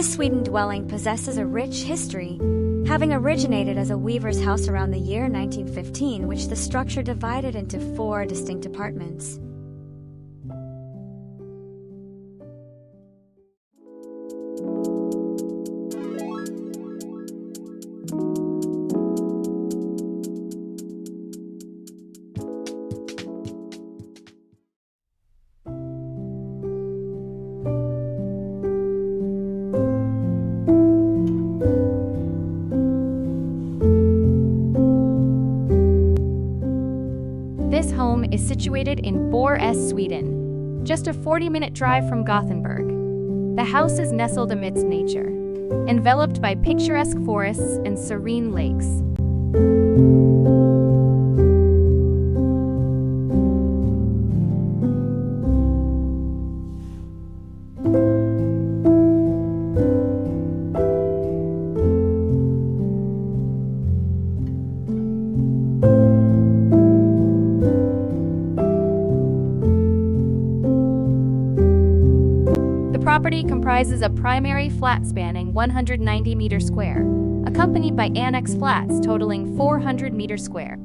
This Sweden dwelling possesses a rich history, having originated as a weaver's house around the year 1915, which the structure divided into 4 distinct apartments. This home is situated in Borås, Sweden, just a 40-minute drive from Gothenburg. The house is nestled amidst nature, enveloped by picturesque forests and serene lakes. The property comprises a primary flat spanning 190 meters square, accompanied by annex flats totaling 400 meters square.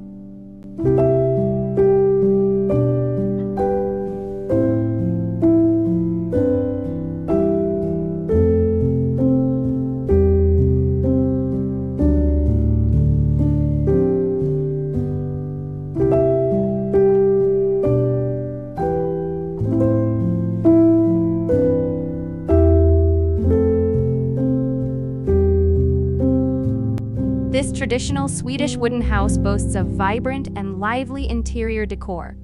This traditional Swedish wooden house boasts a vibrant and lively interior decor.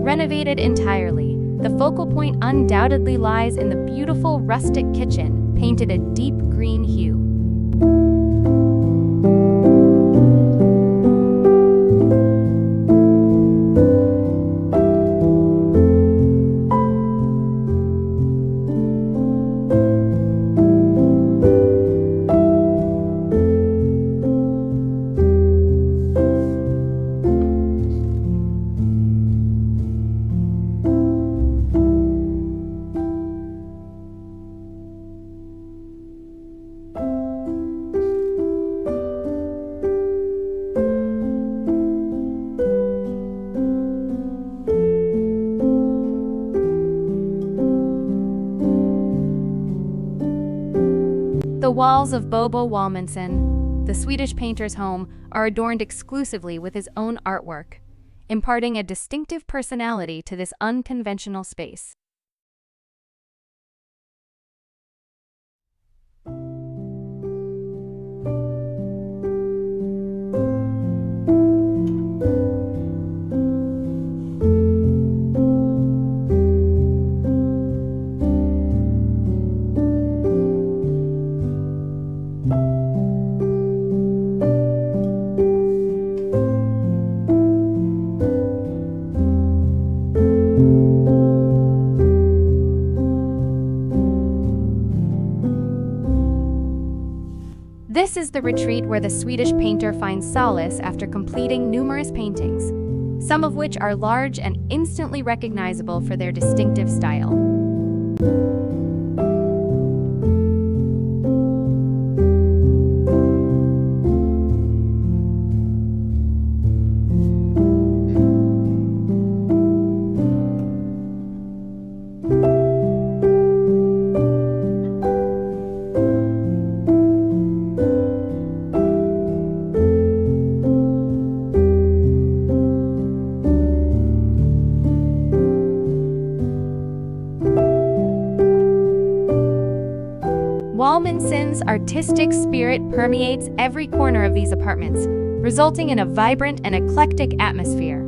Renovated entirely, the focal point undoubtedly lies in the beautiful rustic kitchen, painted a deep green hue. The walls of Bobo Wallmanson, the Swedish painter's home, are adorned exclusively with his own artwork, imparting a distinctive personality to this unconventional space. This is the retreat where the Swedish painter finds solace after completing numerous paintings, some of which are large and instantly recognizable for their distinctive style. Wallmanson's artistic spirit permeates every corner of these apartments, resulting in a vibrant and eclectic atmosphere.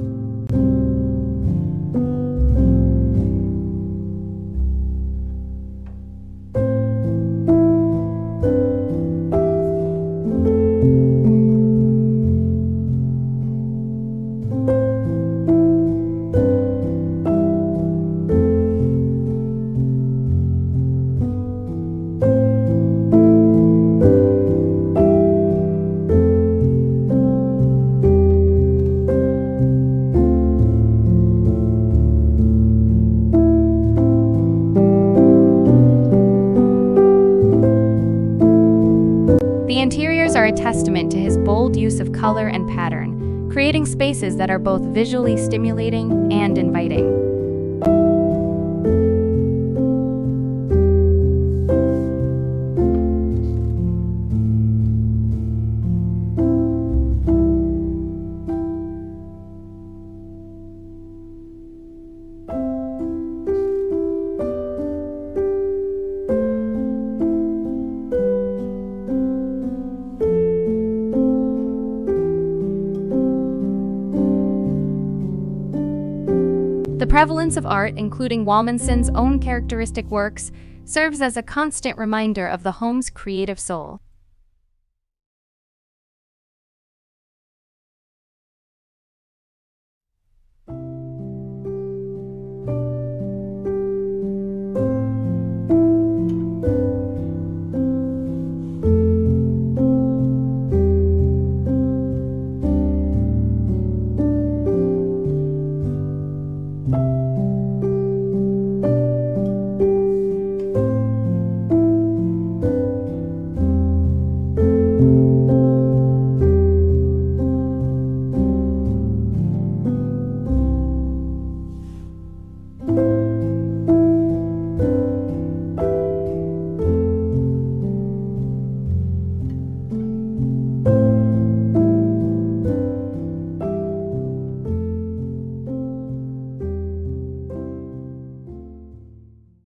use of color and pattern, creating spaces that are both visually stimulating and inviting. The prevalence of art, including Walmanson's own characteristic works, serves as a constant reminder of the home's creative soul.